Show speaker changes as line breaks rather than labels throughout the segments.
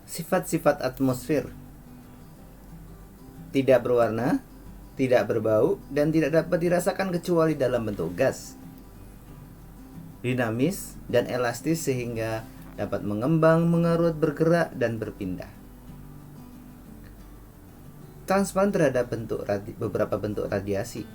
Sifat-sifat atmosfer: tidak berwarna, tidak berbau, dan tidak dapat dirasakan kecuali dalam bentuk gas. Dinamis dan elastis sehingga dapat mengembang, mengerut, bergerak, dan berpindah. Transparan terhadap beberapa bentuk radiasi.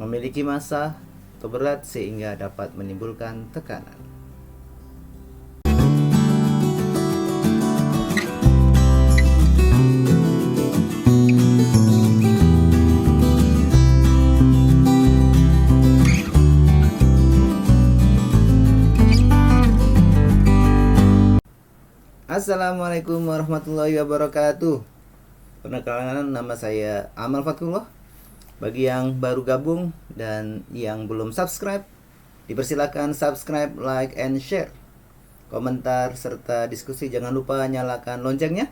Memiliki massa atau berat sehingga dapat menimbulkan tekanan. Assalamualaikum warahmatullahi wabarakatuh. Perkenalkan, nama saya Amal Fatullah. Bagi yang baru gabung dan yang belum subscribe, dipersilakan subscribe, like, and share. Komentar serta diskusi jangan lupa nyalakan loncengnya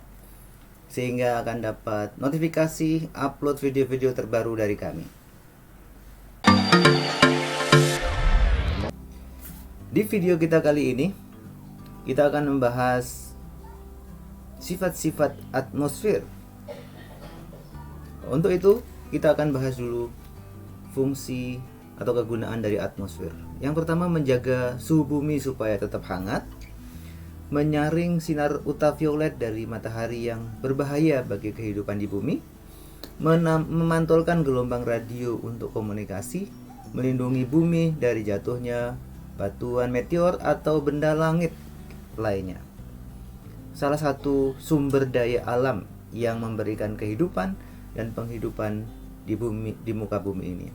sehingga akan dapat notifikasi upload video-video terbaru dari kami. Di video kita kali ini, kita akan membahas sifat-sifat atmosfer. Untuk itu, kita akan bahas dulu fungsi atau kegunaan dari atmosfer. Yang pertama, menjaga suhu bumi supaya tetap hangat, menyaring sinar ultraviolet dari matahari yang berbahaya bagi kehidupan di bumi, memantulkan gelombang radio untuk komunikasi, melindungi bumi dari jatuhnya batuan meteor atau benda langit lainnya. Salah satu sumber daya alam yang memberikan kehidupan dan penghidupan di muka bumi ini.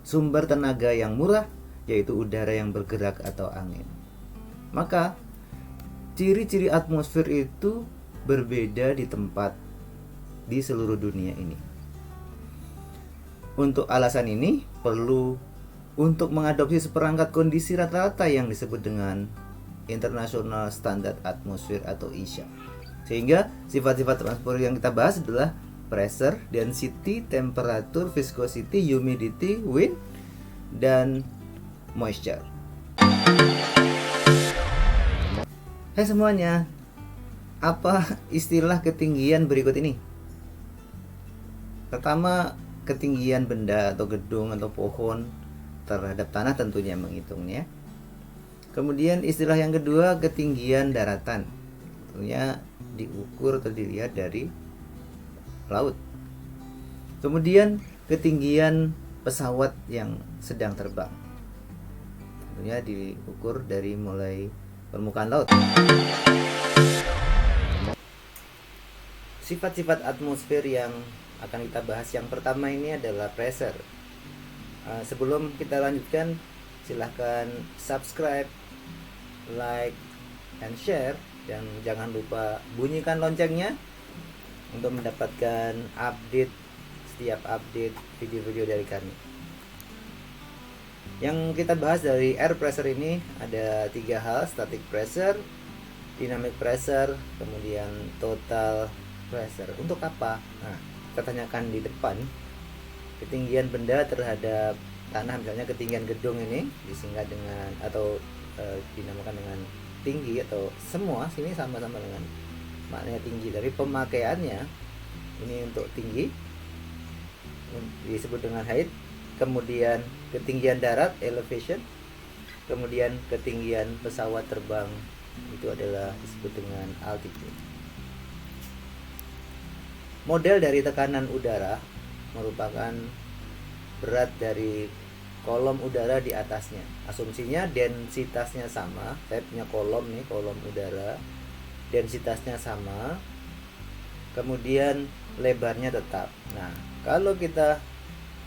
Sumber tenaga yang murah yaitu udara yang bergerak atau angin. Maka ciri-ciri atmosfer itu berbeda di tempat di seluruh dunia ini. Untuk alasan ini perlu untuk mengadopsi seperangkat kondisi rata-rata yang disebut dengan International Standard Atmosphere atau ISA. Sehingga sifat-sifat atmosfer yang kita bahas adalah pressure, density, temperature, viscosity, humidity, wind, dan moisture. Hai semuanya, apa istilah ketinggian berikut ini? Pertama, ketinggian benda atau gedung atau pohon terhadap tanah tentunya menghitungnya. Kemudian istilah yang kedua, ketinggian daratan. Tentunya diukur atau dilihat dari laut. Kemudian ketinggian pesawat yang sedang terbang. Tentunya diukur dari mulai permukaan laut. Sifat-sifat atmosfer yang akan kita bahas yang pertama ini adalah pressure. Sebelum kita lanjutkan, silahkan subscribe, like, and share, dan jangan lupa bunyikan loncengnya untuk mendapatkan setiap update video-video dari kami. Yang kita bahas dari air pressure ini ada 3 hal: static pressure, dynamic pressure, kemudian total pressure. Untuk apa? Nah, kita tanyakan di depan. Ketinggian benda terhadap tanah, misalnya ketinggian gedung ini disingkat dengan atau dinamakan dengan tinggi, atau semua sini sama-sama dengan maknanya tinggi. Dari pemakaiannya ini untuk tinggi disebut dengan height, kemudian ketinggian darat elevation, kemudian ketinggian pesawat terbang itu adalah disebut dengan altitude. Model dari tekanan udara merupakan berat dari kolom udara di atasnya. Asumsinya densitasnya sama. Saya punya kolom nih, kolom udara, densitasnya sama, kemudian lebarnya tetap. Nah, kalau kita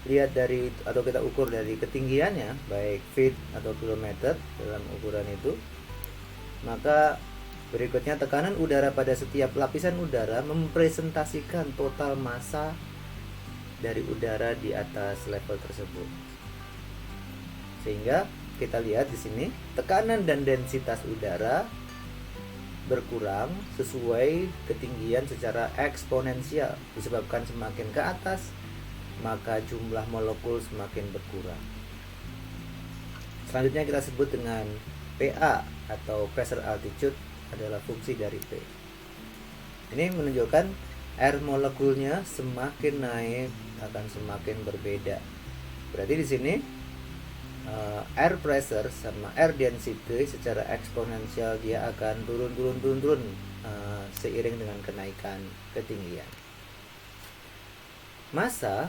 lihat dari atau kita ukur dari ketinggiannya, baik feet atau kilometer dalam ukuran itu, maka berikutnya tekanan udara pada setiap lapisan udara mempresentasikan total massa dari udara di atas level tersebut. Sehingga kita lihat di sini tekanan dan densitas udara berkurang sesuai ketinggian secara eksponensial. Disebabkan semakin ke atas, maka jumlah molekul semakin berkurang. Selanjutnya kita sebut dengan PA atau pressure altitude adalah fungsi dari P. Ini menunjukkan air molekulnya semakin naik akan semakin berbeda. Berarti di sini air pressure sama air density secara eksponensial dia akan turun seiring dengan kenaikan ketinggian. Massa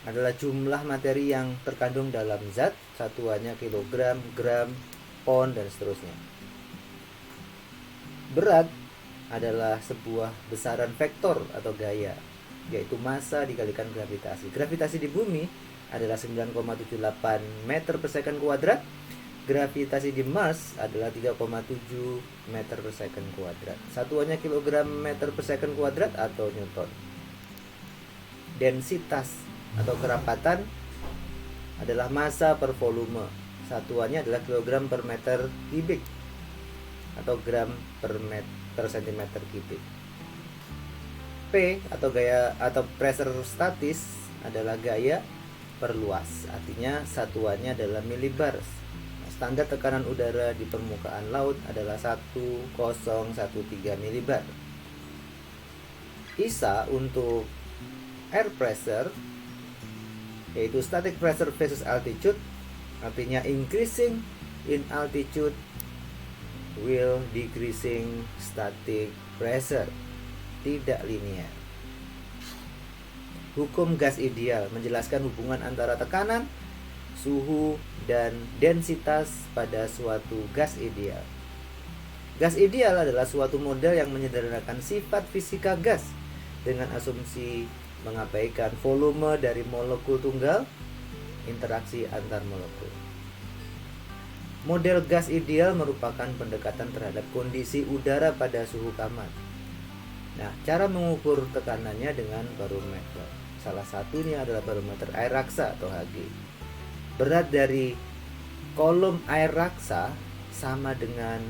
adalah jumlah materi yang terkandung dalam zat, satuannya kilogram, gram, pound, dan seterusnya. Berat adalah sebuah besaran vektor atau gaya, yaitu massa dikalikan gravitasi. Gravitasi di bumi adalah 9,78 meter per second kuadrat. Gravitasi di Mars adalah 3,7 meter per second kuadrat. Satuannya kilogram meter per second kuadrat atau newton. Densitas atau kerapatan adalah massa per volume. Satuannya adalah kilogram per meter kubik atau gram per sentimeter kubik. P atau gaya atau pressure statis adalah gaya per luas. Artinya satuannya adalah millibar. Standar tekanan udara di permukaan laut adalah 1013 millibar. ISA untuk air pressure yaitu static pressure versus altitude, artinya increasing in altitude will decreasing static pressure, tidak linear. Hukum gas ideal menjelaskan hubungan antara tekanan, suhu, dan densitas pada suatu gas ideal. Gas ideal adalah suatu model yang menyederhanakan sifat fisika gas dengan asumsi mengabaikan volume dari molekul tunggal, interaksi antar molekul. Model gas ideal merupakan pendekatan terhadap kondisi udara pada suhu kamar. Nah, cara mengukur tekanannya dengan barometer. Salah satunya adalah barometer air raksa atau Hg. Berat dari kolom air raksa sama dengan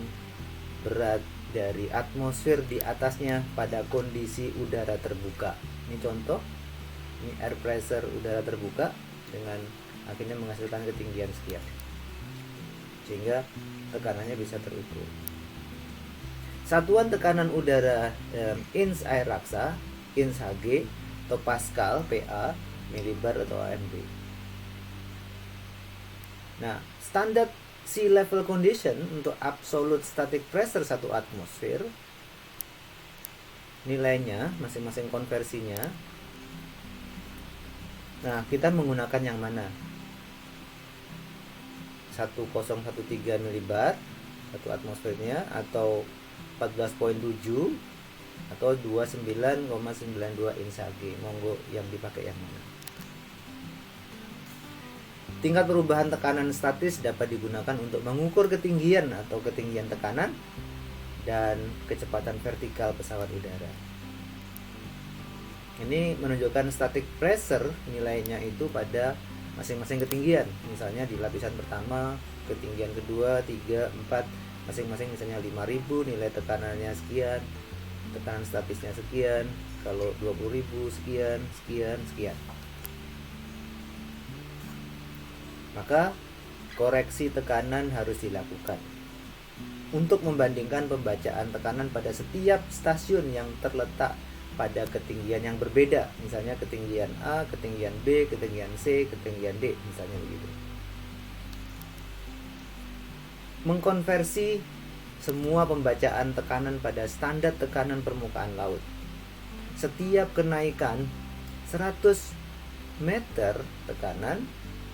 berat dari atmosfer di atasnya pada kondisi udara terbuka. Ini contoh, ini air pressure udara terbuka dengan akhirnya menghasilkan ketinggian sekian, sehingga tekanannya bisa terukur. Satuan tekanan udara dalam inch air raksa, inch Hg atau Pascal, PA, milibar atau AMB. Nah, standar sea level condition untuk absolute static pressure satu atmosfer, nilainya masing-masing konversinya. Nah, kita menggunakan yang mana? 1013 milibar satu atmosfernya, atau 14,7 atau 29,92 inch Hg. Monggo yang dipakai yang mana? Tingkat perubahan tekanan statis dapat digunakan untuk mengukur ketinggian atau ketinggian tekanan dan kecepatan vertikal pesawat udara. Ini menunjukkan static pressure, nilainya itu pada masing-masing ketinggian. Misalnya di lapisan pertama, ketinggian kedua, 3, 4, masing-masing misalnya 5.000, nilai tekanannya sekian, tekanan statisnya sekian, kalau 20.000 sekian, sekian. Maka koreksi tekanan harus dilakukan untuk membandingkan pembacaan tekanan pada setiap stasiun yang terletak pada ketinggian yang berbeda. Misalnya ketinggian A, ketinggian B, ketinggian C, ketinggian D, misalnya begitu. Mengkonversi semua pembacaan tekanan pada standar tekanan permukaan laut. Setiap kenaikan 100 meter tekanan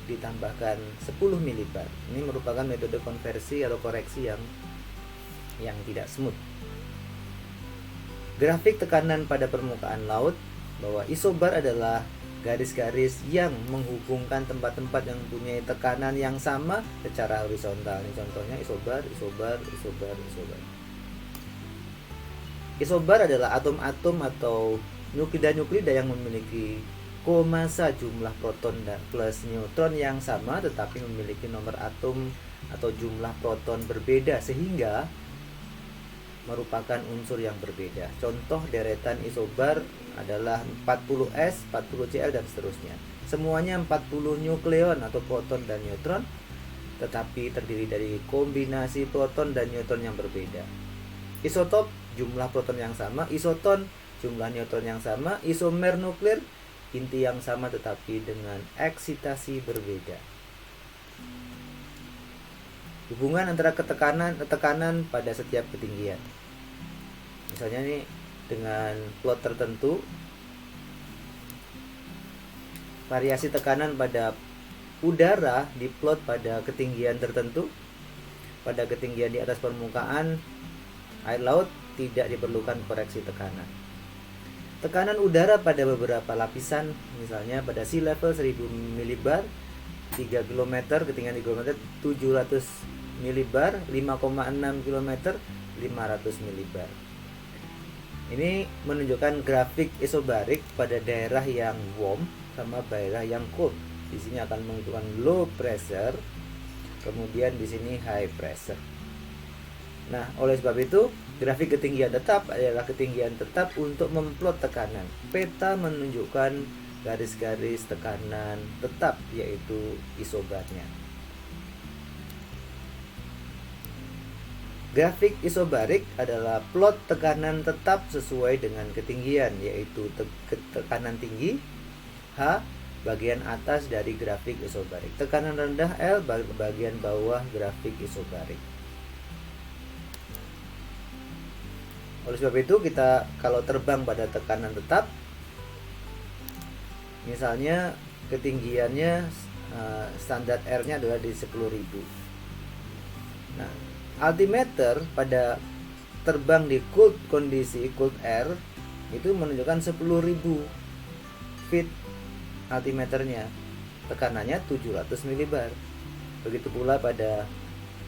ditambahkan 10 milibar. Ini merupakan metode konversi atau koreksi yang tidak smooth. Grafik tekanan pada permukaan laut, bahwa isobar adalah garis-garis yang menghubungkan tempat-tempat yang mempunyai tekanan yang sama secara horizontal. Ini contohnya isobar. Isobar adalah atom-atom atau nuklida-nuklida yang memiliki komasa jumlah proton dan plus neutron yang sama tetapi memiliki nomor atom atau jumlah proton berbeda sehingga merupakan unsur yang berbeda. Contoh deretan isobar adalah 40S, 40Cl dan seterusnya. Semuanya 40 nukleon atau proton dan neutron tetapi terdiri dari kombinasi proton dan neutron yang berbeda. Isotop jumlah proton yang sama, isoton jumlah neutron yang sama, isomer nuklir inti yang sama tetapi dengan eksitasi berbeda. Hubungan antara tekanan pada setiap ketinggian. Misalnya nih dengan plot tertentu, variasi tekanan pada udara diplot pada ketinggian tertentu. Pada ketinggian di atas permukaan air laut tidak diperlukan koreksi tekanan. Tekanan udara pada beberapa lapisan, misalnya pada sea level 1000 milibar, 3 km, ketinggian 3 km 700 milibar, 5,6 km 500 milibar. Ini menunjukkan grafik isobarik pada daerah yang warm sama daerah yang cold. Di sini akan menunjukkan low pressure, kemudian di sini high pressure. Nah, oleh sebab itu, grafik ketinggian tetap adalah ketinggian tetap untuk memplot tekanan. Peta menunjukkan garis-garis tekanan tetap, yaitu isobarnya. Grafik isobarik adalah plot tekanan tetap sesuai dengan ketinggian, yaitu tekanan tinggi H bagian atas dari grafik isobarik, tekanan rendah L bagian bawah grafik isobarik. Oleh sebab itu, kita kalau terbang pada tekanan tetap, misalnya ketinggiannya standar R-nya adalah di 10.000. Nah, altimeter pada terbang di cold kondisi, cold air, itu menunjukkan 10.000 feet altimeternya, tekanannya 700 milibar. Begitu pula pada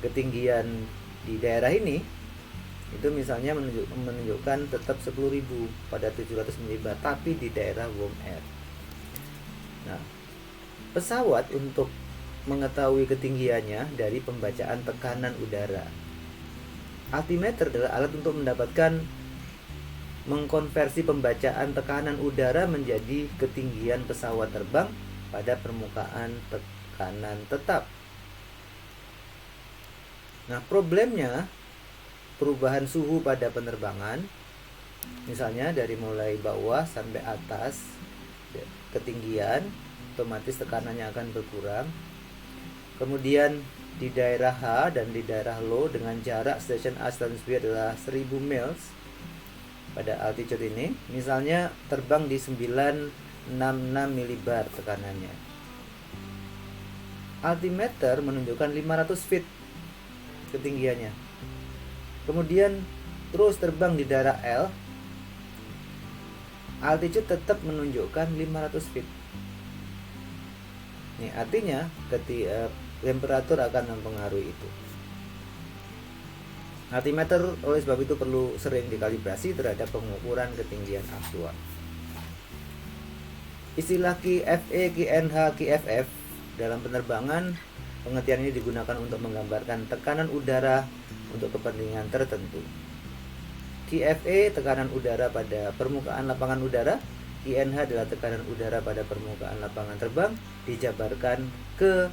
ketinggian di daerah ini, itu misalnya menunjukkan tetap 10.000 pada 700 milibar, tapi di daerah warm air. Nah, pesawat untuk mengetahui ketinggiannya dari pembacaan tekanan udara. Altimeter adalah alat untuk mengkonversi pembacaan tekanan udara menjadi ketinggian pesawat terbang pada permukaan tekanan tetap. Nah, problemnya perubahan suhu pada penerbangan, misalnya dari mulai bawah sampai atas ketinggian, otomatis tekanannya akan berkurang. Kemudian di daerah H dan di daerah low dengan jarak station A station B adalah 1000 miles pada altitude ini, misalnya terbang di 966 milibar tekanannya. Altimeter menunjukkan 500 feet ketinggiannya. Kemudian terus terbang di daerah L, altitude tetap menunjukkan 500 feet. Ini artinya temperatur akan mempengaruhi itu. Altimeter oleh sebab itu perlu sering dikalibrasi terhadap pengukuran ketinggian aktual. Istilah QFE, QNH, QFF dalam penerbangan, pengertian ini digunakan untuk menggambarkan tekanan udara untuk kepentingan tertentu. QFE tekanan udara pada permukaan lapangan udara, QNH adalah tekanan udara pada permukaan lapangan terbang dijabarkan ke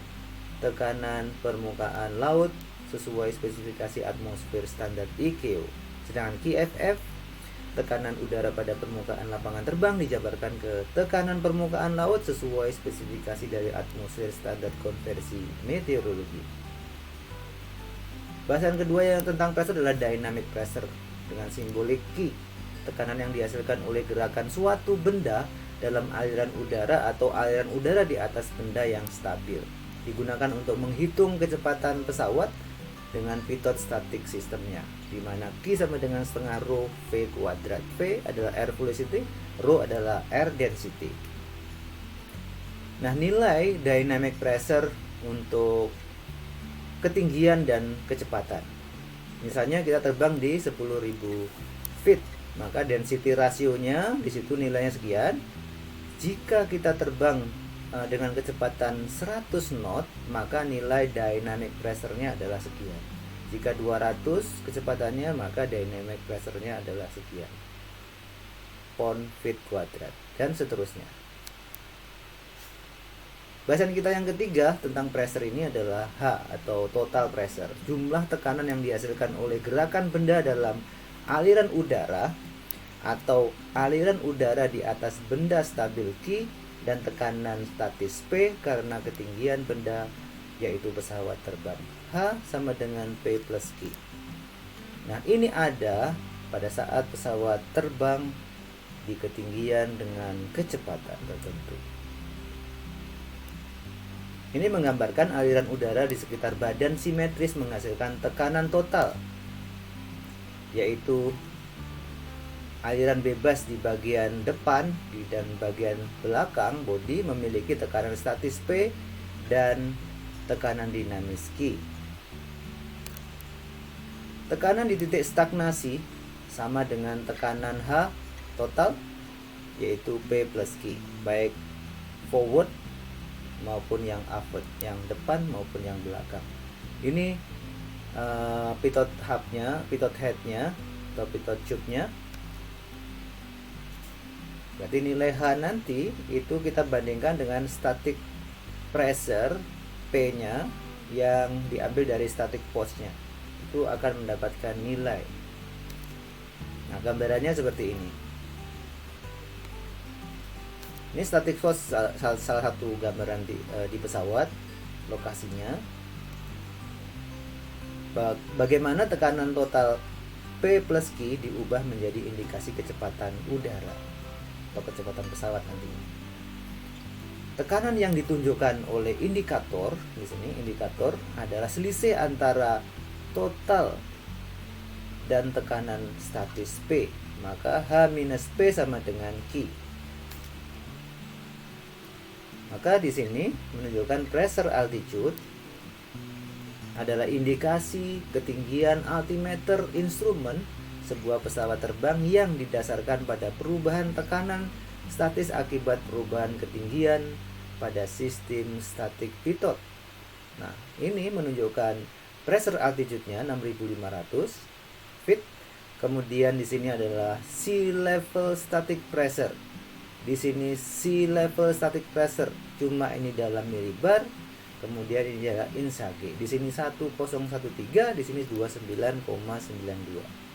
tekanan permukaan laut sesuai spesifikasi atmosfer standar ICAO. Sedangkan QFF tekanan udara pada permukaan lapangan terbang dijabarkan ke tekanan permukaan laut sesuai spesifikasi dari atmosfer standar konversi meteorologi. Bahasan kedua yang tentang pressure adalah dynamic pressure dengan simbolik Q, tekanan yang dihasilkan oleh gerakan suatu benda dalam aliran udara atau aliran udara di atas benda yang stabil. Digunakan untuk menghitung kecepatan pesawat dengan pitot static sistemnya, di mana Q sama dengan setengah rho V kuadrat. V adalah air velocity, rho adalah air density. Nah, nilai dynamic pressure untuk ketinggian dan kecepatan. Misalnya kita terbang di 10.000 feet, maka density rasionya di situ nilainya sekian. Jika kita terbang dengan kecepatan 100 knot, maka nilai dynamic pressure-nya adalah sekian. Jika 200 kecepatannya, maka dynamic pressure-nya adalah sekian pound feet kuadrat, dan seterusnya. Bahasan kita yang ketiga tentang pressure ini adalah H atau total pressure, jumlah tekanan yang dihasilkan oleh gerakan benda dalam aliran udara atau aliran udara di atas benda stabil Q dan tekanan statis P karena ketinggian benda yaitu pesawat terbang. H sama dengan P plus Q. Nah, ini ada pada saat pesawat terbang di ketinggian dengan kecepatan tertentu. Ini menggambarkan aliran udara di sekitar badan simetris menghasilkan tekanan total, yaitu aliran bebas di bagian depan dan bagian belakang bodi memiliki tekanan statis P dan tekanan dinamis Q. Tekanan di titik stagnasi sama dengan tekanan H total, yaitu P plus Q, baik forward maupun yang aft, yang depan maupun yang belakang. Ini pitot hubnya, pitot headnya atau pitot tube-nya. Berarti nilai H nanti itu kita bandingkan dengan static pressure P-nya yang diambil dari static force-nya. Itu akan mendapatkan nilai. Nah, gambarannya seperti ini. Ini static force salah satu gambaran di pesawat, lokasinya. Bagaimana tekanan total P plus Q diubah menjadi indikasi kecepatan udara atau kecepatan pesawat nantinya. Tekanan yang ditunjukkan oleh indikator di sini, indikator adalah selisih antara total dan tekanan statis P. Maka H minus P sama dengan Q. Maka di sini menunjukkan pressure altitude adalah indikasi ketinggian altimeter instrumen sebuah pesawat terbang yang didasarkan pada perubahan tekanan statis akibat perubahan ketinggian pada sistem static pitot. Nah, ini menunjukkan pressure altitude-nya 6.500 feet. Kemudian di sini adalah sea level static pressure. Di sini sea level static pressure, cuma ini dalam milibar. Kemudian ini adalah INSAG. Di sini 1013, di sini 29,92.